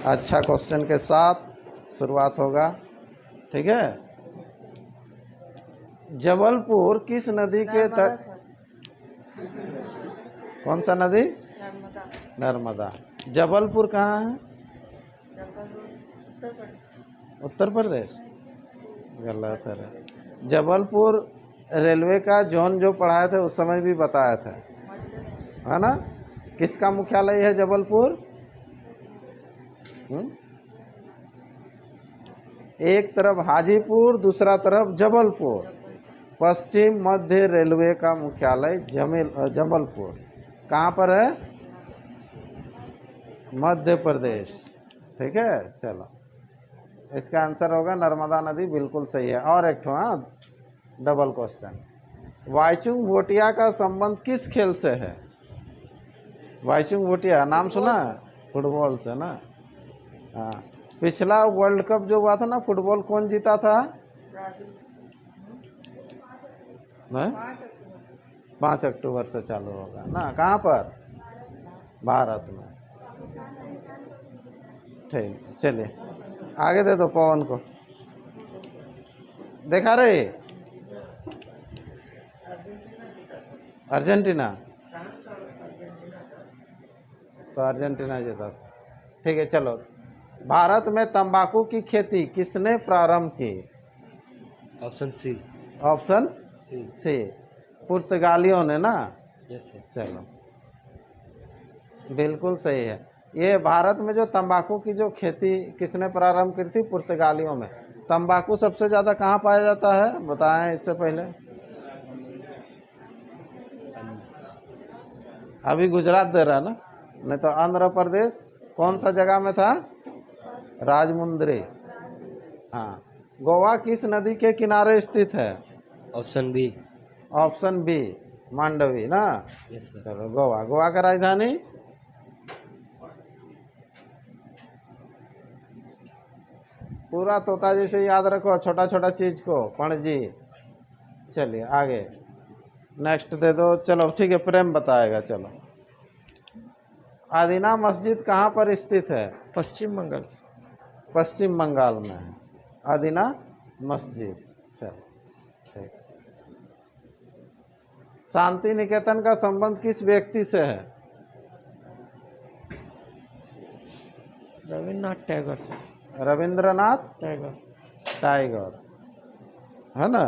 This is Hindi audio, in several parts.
अच्छा क्वेश्चन के साथ शुरुआत होगा, ठीक है। जबलपुर किस नदी के नर्मदा तट? सर। कौन सा नदी? नर्मदा। नर्मदा। जबलपुर कहाँ है? जबलपुर उत्तर प्रदेश। उत्तर प्रदेश? गलत है। जबलपुर रेलवे का जोन जो पढ़ाए थे उस समय भी बताया था, मध्य है ना। किसका मुख्यालय है जबलपुर? एक तरफ हाजीपुर, दूसरा तरफ जबलपुर। जबलपुर। पश्चिम मध्य रेलवे का मुख्यालय जबलपुर कहाँ पर है? मध्य प्रदेश, ठीक है। चलो, इसका आंसर होगा नर्मदा नदी, बिल्कुल सही है। और एक हाँ, डबल क्वेश्चन। वाईचुंग भूटिया का संबंध किस खेल से है? वाईचुंग भूटिया नाम सुना? फुटबॉल से ना। हाँ, पिछला वर्ल्ड कप जो हुआ था ना फुटबॉल, कौन जीता था? ब्राजील। नहीं? 5 अक्टूबर से। 5 अक्टूबर से चालू होगा ना। कहाँ पर? भारत में। ठीक, चलिए आगे दे दो पवन को। देखा रहे? अर्जेंटीना। तो अर्जेंटीना जीता, ठीक है। चलो, भारत में तंबाकू की खेती किसने प्रारंभ की? Option C. ऑप्शन सी। सी, पुर्तगालियों ने ना। Yes sir. चलो, बिल्कुल सही है। ये भारत में जो तंबाकू की जो खेती किसने प्रारंभ की थी? पुर्तगालियों में। तंबाकू सबसे ज़्यादा कहाँ पाया जाता है, बताएं इससे पहले। अभी गुजरात दे रहा है ना, नहीं तो आंध्र प्रदेश। कौन सा जगह में था? राजमुंद्री। हाँ। गोवा किस नदी के किनारे स्थित है? Option B. Option B, Mandovi ना। Yes sir. चलो, गोवा। गोवा का राजधानी? पूरा तोता जैसे याद रखो, छोटा छोटा चीज को, पणजी। चलिए आगे, नेक्स्ट दे दो। चलो ठीक है, प्रेम बताएगा। चलो, आदीना मस्जिद कहाँ पर स्थित है? पश्चिम बंगाल। पश्चिम बंगाल में है आदीना मस्जिद। चलो ठीक। शांति निकेतन का संबंध किस व्यक्ति से है? रविन्द्रनाथ टैगोर से। रविंद्रनाथ टैगोर। टैगोर, है ना।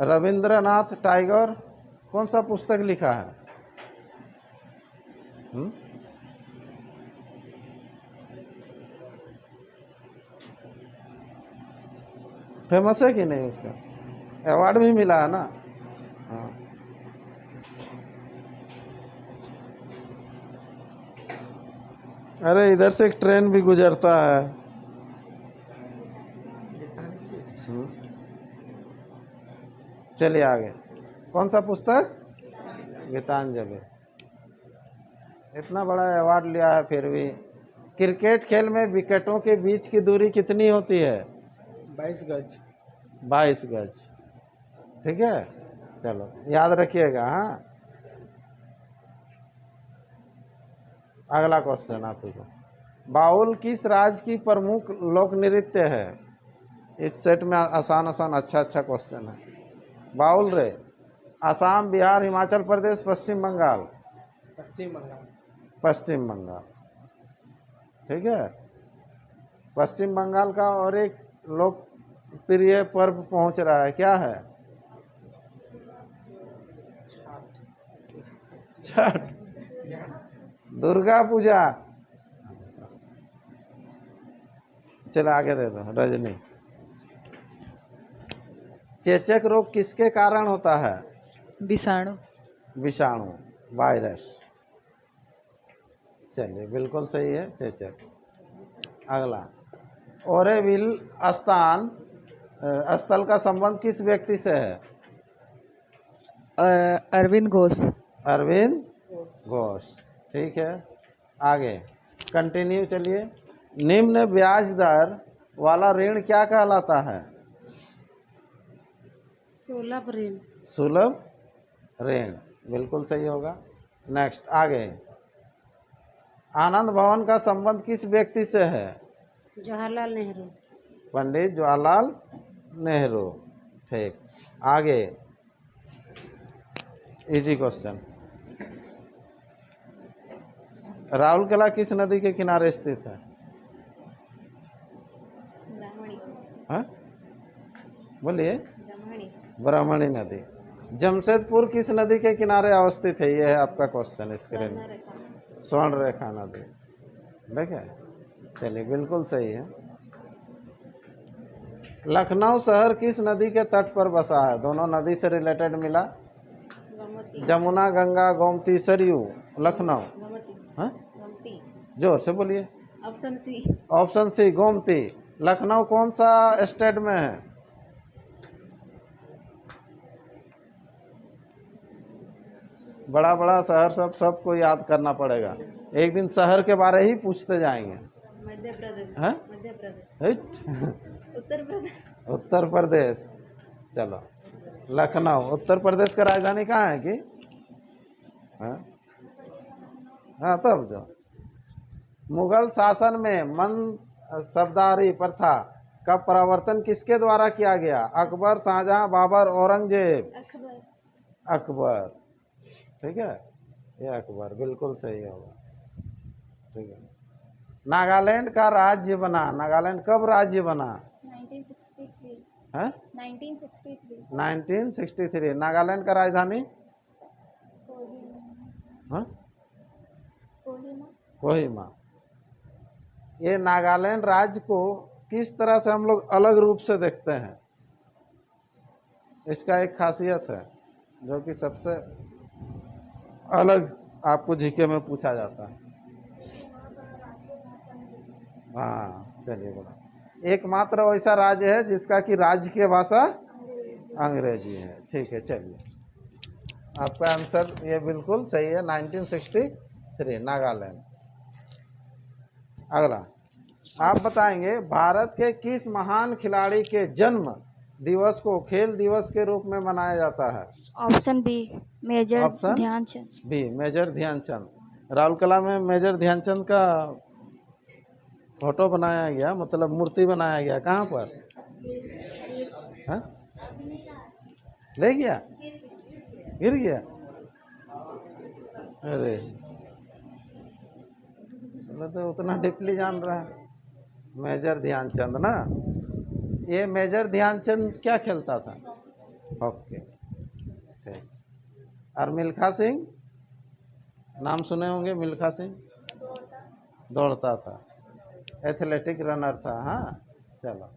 रविंद्रनाथ टैगोर कौन सा पुस्तक लिखा है? फेमस है कि नहीं? उसका अवार्ड भी मिला है ना। हाँ। अरे इधर से एक ट्रेन भी गुजरता है। चलिए आगे, कौन सा पुस्तक? गीतांजलि। इतना बड़ा अवार्ड लिया है फिर भी। क्रिकेट खेल में विकेटों के बीच की दूरी कितनी होती है? 22 गज। 22 गज, ठीक है। चलो याद रखिएगा। हाँ, अगला क्वेश्चन आप को। बाउल किस राज्य की प्रमुख लोक नृत्य है? इस सेट में आसान आसान अच्छा अच्छा क्वेश्चन है। बाउल रे, असम, बिहार, हिमाचल प्रदेश, पश्चिम बंगाल? पश्चिम बंगाल। पश्चिम बंगाल, ठीक है। पश्चिम बंगाल का और एक लोकप्रिय पर्व पहुंच रहा है, क्या है? छठ, दुर्गा पूजा। चलो आगे दे दो। रजनी, चेचक रोग किसके कारण होता है? विषाणु। विषाणु, वायरस। चलिए बिल्कुल सही है, चेचक। अगला, ओरेविल स्थल का संबंध किस व्यक्ति से है? अरविंद घोष। अरविंद घोष, ठीक है। आगे कंटिन्यू, चलिए। निम्न ब्याज दर वाला ऋण क्या कहलाता है? सुलभ ऋण। सुलभ ऋण, बिल्कुल सही होगा। नेक्स्ट आगे, आनंद भवन का संबंध किस व्यक्ति से है? जवाहरलाल नेहरू। पंडित जवाहरलाल नेहरू। ठीक, आगे इजी क्वेश्चन। राउरकेला किस नदी के किनारे स्थित है? ब्राह्मणी। हाँ बोलिए। ब्राह्मणी। ब्राह्मणी नदी। जमशेदपुर किस नदी के किनारे अवस्थित है? ये है आपका क्वेश्चन स्क्रीन में। स्वर्ण रेखा नदी। देखे, चलिए बिल्कुल सही है। लखनऊ शहर किस नदी के तट पर बसा है? दोनों नदी से रिलेटेड मिला। जमुना, गंगा, गोमती, सरयू। लखनऊ। हाँ जोर से बोलिए। Option C. Option C Gomti. Lucknow कौन सा स्टेट में है? बड़ा बड़ा शहर सबको याद करना पड़ेगा। एक दिन शहर के बारे ही पूछते जाएंगे। मध्य प्रदेश। हाँ? मध्य प्रदेश। हिट। उत्तर प्रदेश। उत्तर प्रदेश। चलो, लखनऊ उत्तर प्रदेश का राजधानी कहाँ है कि? हाँ हाँ, तब जो मुगल शासन में मनसबदारी प्रथा का प्रवर्तन किसके द्वारा किया गया? अकबर, शाहजहां, बाबर, औरंगजेब। अकबर। अकबर। ठीक है, ये अकबर बिल्कुल सही होगा। ठीक है। नागालैंड का राज्य बना, नागालैंड कब राज्य बना? 1963। है 1963। 1963। नागालैंड का राजधानी? हाँ कोहिमा। कोहिमा। ये नागालैंड राज्य को किस तरह से हम लोग अलग रूप से देखते हैं? इसका एक खासियत है जो कि सबसे अलग आपको जीके में पूछा जाता है। हाँ चलिए बोला। एकमात्र वैसा राज्य है जिसका कि राज्य की भाषा अंग्रेजी है। ठीक है, चलिए आपका आंसर ये बिल्कुल सही है, 1963 नागालैंड। अगला आप बताएंगे भारत के किस महान खिलाड़ी के जन्म दिवस को खेल दिवस के रूप में मनाया जाता है? Option B major option Dhyanchand. B major Dhyanchand. Rourkela में मेजर ध्यानचंद का फोटो बनाया गया, मतलब मूर्ति बनाया गया। कहाँ पर? हाँ? ले गया? गिर गया? अरे तो उतना डीपली जान रहा है। मेजर ध्यानचंद ना, ये मेजर ध्यानचंद क्या खेलता था? हॉकी। ठीक। और मिल्खा सिंह, नाम सुने होंगे। मिल्खा सिंह दौड़ता था, एथलेटिक रनर था। हाँ चलो,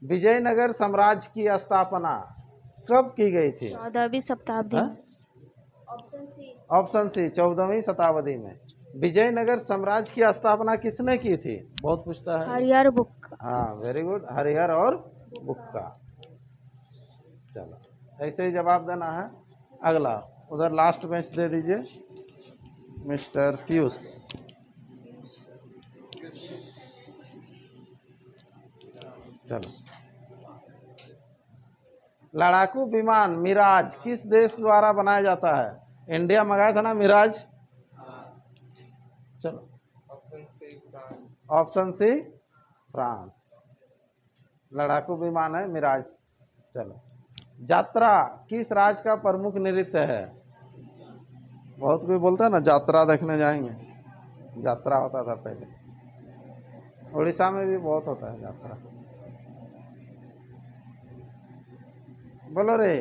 विजयनगर साम्राज्य की स्थापना कब की गई थी? 14वीं शताब्दी हाँ? में। Option C. ऑप्शन सी 14वीं शताब्दी में। विजयनगर साम्राज्य की स्थापना किसने की थी? बहुत पूछता है। हरिहर बुक्का। हाँ वेरी गुड, हरिहर और बुक्का। चलो, ऐसे ही जवाब देना है। अगला उधर लास्ट बेंच दे दीजिए मिस्टर पीयूष। चलो, लड़ाकू विमान मिराज किस देश द्वारा बनाया जाता है? इंडिया मंगाया था ना मिराज। चलो, ऑप्शन सी फ्रांस। लड़ाकू विमान है मिराज। चलो, यात्रा किस राज्य का प्रमुख नृत्य है? बहुत कोई बोलता है ना यात्रा देखने जाएंगे। यात्रा होता था पहले, उड़ीसा में भी बहुत होता है यात्रा। बोलो रे।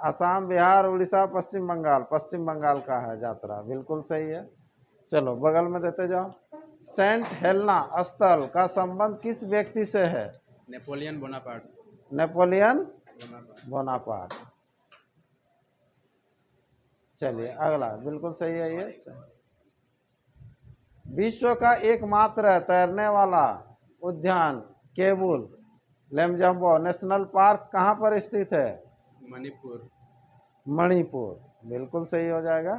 असम, बिहार, उड़ीसा, पश्चिम बंगाल। पश्चिम बंगाल का है यात्रा, बिल्कुल सही है। चलो बगल में देते जाओ। सेंट हेलेना स्थल का संबंध किस व्यक्ति से है? Napoleon Bonaparte. Napoleon Bonaparte. चलिए अगला बिल्कुल सही है ये। विश्व का एकमात्र तैरने वाला उद्यान केबुल लमजाम्बो नेशनल पार्क कहाँ पर स्थित है? मणिपुर। मणिपुर, बिल्कुल सही हो जाएगा।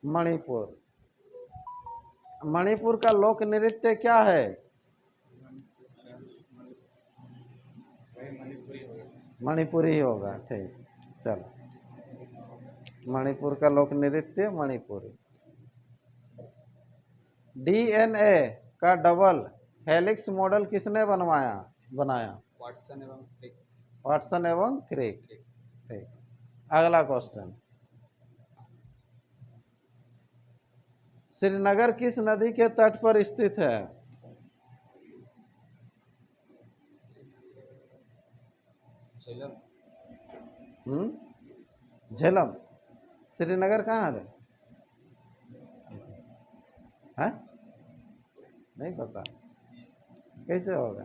मणिपुर। मणिपुर का लोक नृत्य क्या है? मणिपुरी होगा। ठीक, चलो, मणिपुर का लोक नृत्य मणिपुरी। डीएनए का डबल हेलिक्स मॉडल किसने बनाया? वाटसन एवं क्रिक। वाटसन एवं क्रिक। ठीक। अगला क्वेश्चन, श्रीनगर किस नदी के तट पर स्थित है? झेलम। झेलम। श्रीनगर कहाँ है? हैं? नहीं पता, कैसे होगा?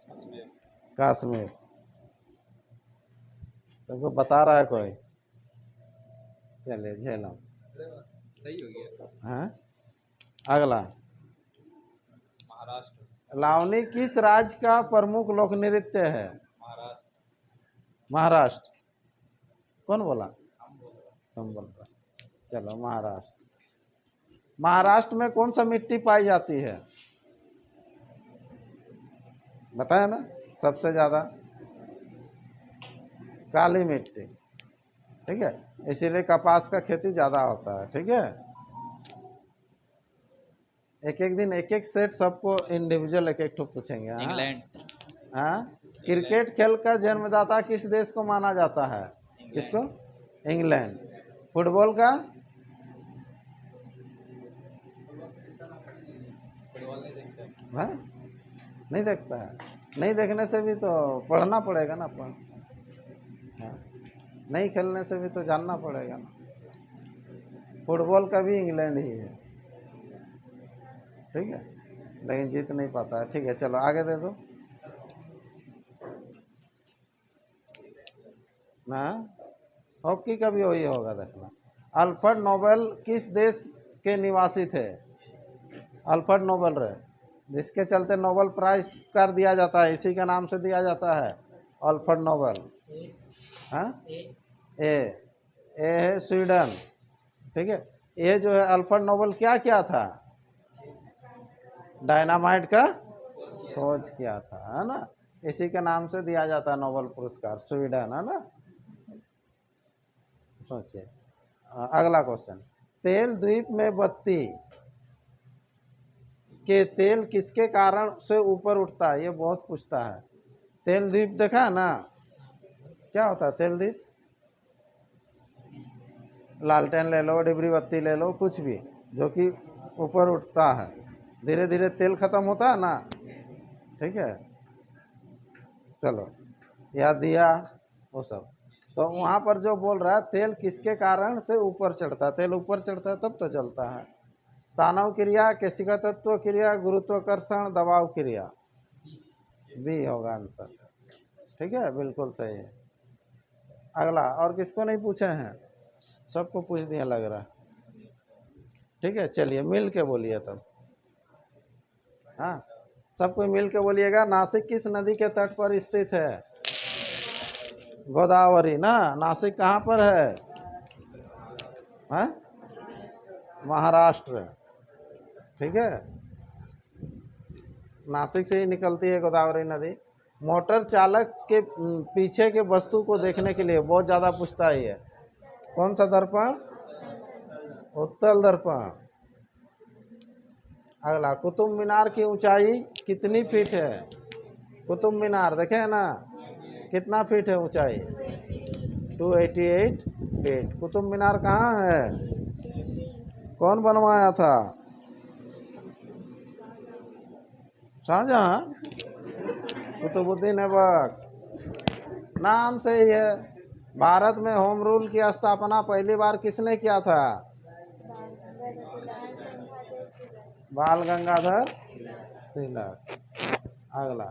कश्मीर। कश्मीर। तुमको बता रहा है कोई? चलिए झेलम। सही हो गया। हाँ। अगला, महाराष्ट्र। लावनी किस राज्य का प्रमुख लोक नृत्य है? महाराष्ट्र। महाराष्ट्र। कौन बोला? हम बोल रहे हैं। तुम बोल रहे। चलो महाराष्ट्र। महाराष्ट्र में कौन सा मिट्टी पाई जाती है? बताया ना, सबसे ज्यादा काली मिट्टी। ठीक है, इसीलिए कपास का खेती ज्यादा होता है। ठीक है, एक एक दिन एक एक सेट सबको इंडिविजुअल एक एक ठो पूछेंगे। हाँ? इंग्लैंड। हाँ। क्रिकेट खेल का जन्मदाता किस देश को माना जाता है? किसको? इंग्लैंड। फुटबॉल का? फुटबॉल नहीं देखते हैं। हाँ? नहीं देखता है। नहीं देखने से भी तो पढ़ना पड़ेगा ना अपन। हाँ। नहीं खेलने से भी तो जानना पड़ेगा ना। फुटबॉल का भी इंग्लैंड ही है। ठीक है, लेकिन जीत नहीं पाता है। ठीक है, चलो आगे दे दो ना। हॉकी का भी वही होगा, देखना। अल्फ्रेड नोबेल किस देश के निवासी थे? अल्फ्रेड नोबेल रहे, जिसके चलते नोबेल प्राइज कर दिया जाता है, इसी के नाम से दिया जाता है, अल्फ्रेड नोबेल। हाँ? ए है स्वीडन। ठीक है, ये जो है अल्फ्रेड नोबेल क्या था? डायनामाइट का खोज किया था, है ना। इसी के नाम से दिया जाता है नोबेल पुरस्कार, स्वीडन, है ना। सोचिए। अगला क्वेश्चन, तेल द्वीप में बत्ती के तेल किसके कारण से ऊपर उठता है? ये बहुत पूछता है। तेल द्वीप देखा है ना, क्या होता है तेल द्वीप? लालटेन ले लो, डिबरी बत्ती ले लो, कुछ भी जो कि ऊपर उठता है, धीरे धीरे तेल खत्म होता है ना। ठीक है, चलो या दिया वो सब। तो वहाँ पर जो बोल रहा है तेल किसके कारण से ऊपर चढ़ता है? तेल ऊपर चढ़ता है तब तो जलता है। तानव क्रिया, केशिका तत्व क्रिया, गुरुत्वाकर्षण, दबाव क्रिया। बी होगा आंसर। ठीक है, बिल्कुल सही है। अगला, और किसको नहीं पूछे हैं? सबको पूछ दिया लग रहा है। ठीक है, चलिए मिल के बोलिए तब। हाँ, सबको मिल के बोलिएगा। नासिक किस नदी के तट पर स्थित है? गोदावरी ना। नासिक कहाँ पर है? हाँ? महाराष्ट्र। ठीक है, नासिक से ही निकलती है गोदावरी नदी। मोटर चालक के पीछे के वस्तु को देखने के लिए बहुत ज़्यादा पूछता है। कौन सा दर्पण? उत्तल दर्पण। अगला, कुतुब मीनार की ऊंचाई कितनी फीट है? कुतुब मीनार देखे है ना, कितना फीट है ऊंचाई? 288 फीट। कुतुब मीनार कहाँ है? कौन बनवाया था? शाहजहां। कुतुबुद्दीन ऐबक नाम से ही है। भारत में होम रूल की स्थापना पहली बार किसने किया था? बाल गंगाधर तिलक। अगला,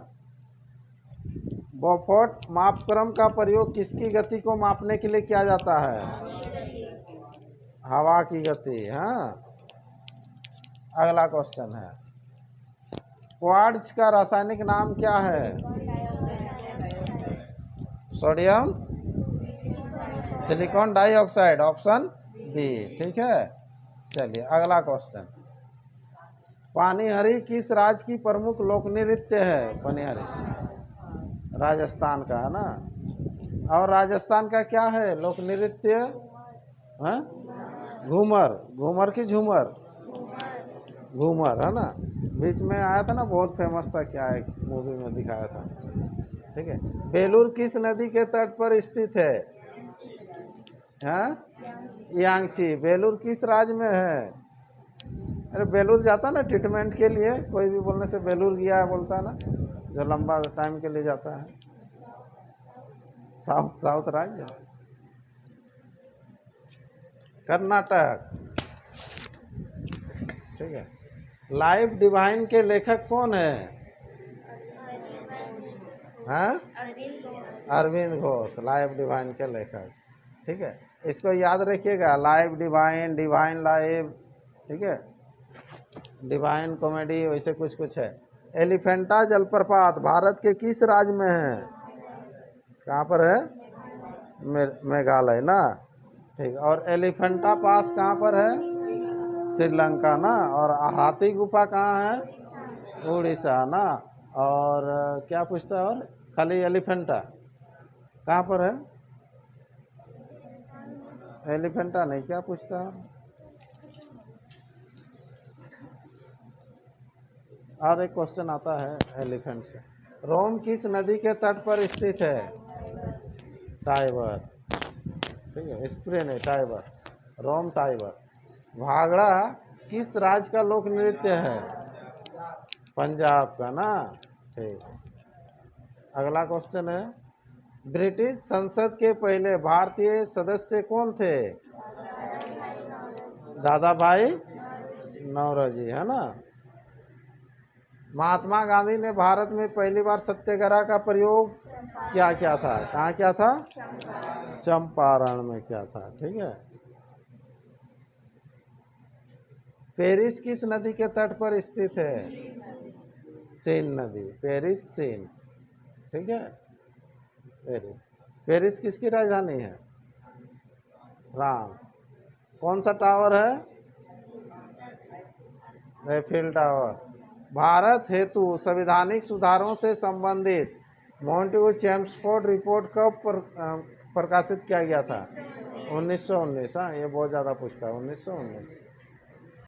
बोफोर्ट मापक्रम का प्रयोग किसकी गति को मापने के लिए किया जाता है? हवा की गति। हाँ। अगला क्वेश्चन है, क्वार्ट्ज का रासायनिक नाम क्या है? Sodium silicon dioxide, option B. ठीक है, चलिए अगला क्वेश्चन, पानीहरी किस राज्य की प्रमुख लोक नृत्य है? पानीहरी राजस्थान का है ना। और राजस्थान का क्या है लोक नृत्य? हाँ? घूमर। घूमर की झूमर? घूमर है ना, बीच में आया था ना, बहुत फेमस था, क्या एक मूवी में दिखाया था। ठीक है। बेलूर किस नदी के तट पर स्थित है? हाँ, यांगची। बेलूर किस राज्य में है? अरे बेलूर जाता ना ट्रीटमेंट के लिए, कोई भी बोलने से बेलूर गया है बोलता है ना, जो लंबा टाइम के लिए जाता है। साउथ साउथ राज्य, कर्नाटक। ठीक है। लाइफ डिवाइन के लेखक कौन है? हाँ, अरविंद घोष, लाइफ डिवाइन के लेखक। ठीक है, इसको याद रखिएगा, लाइफ डिवाइन, डिवाइन लाइफ। ठीक है, डिवाइन कॉमेडी, वैसे कुछ कुछ है। एलिफेंटा जलप्रपात भारत के किस राज्य में है? कहाँ पर है? मेघालय ना। ठीक। और एलिफेंटा पास कहाँ पर है? श्रीलंका ना। और हाथी गुफा कहाँ है? उड़ीसा ना। और क्या पूछता है? और खाली एलिफेंटा कहाँ पर है? एलिफेंटा नहीं, क्या पूछता है? और एक क्वेश्चन आता है एलिफेंट से। रोम किस नदी के तट पर स्थित है? टाइबर। ठीक है, स्प्रे नहीं, टाइबर। रोम टाइबर। भांगड़ा किस राज्य का लोक नृत्य है? पंजाब का ना। ठीक। अगला क्वेश्चन है, ब्रिटिश संसद के पहले भारतीय सदस्य कौन थे? दादा भाई नौरोजी, है ना। महात्मा गांधी ने भारत में पहली बार सत्याग्रह का प्रयोग क्या किया था? कहाँ किया था? चंपारण में किया था। ठीक है। पेरिस किस नदी के तट पर स्थित है? सेन नदी। पेरिस, सेन। ठीक है। पेरिस। पेरिस किसकी राजधानी है? राम। कौन सा टावर है? Eiffel tower. भारत हेतु संवैधानिक सुधारों से संबंधित मॉन्टेगू चेम्सफोर्ड रिपोर्ट कब प्रकाशित किया गया था? 1919। हाँ, ये बहुत ज़्यादा पूछता है, 1919।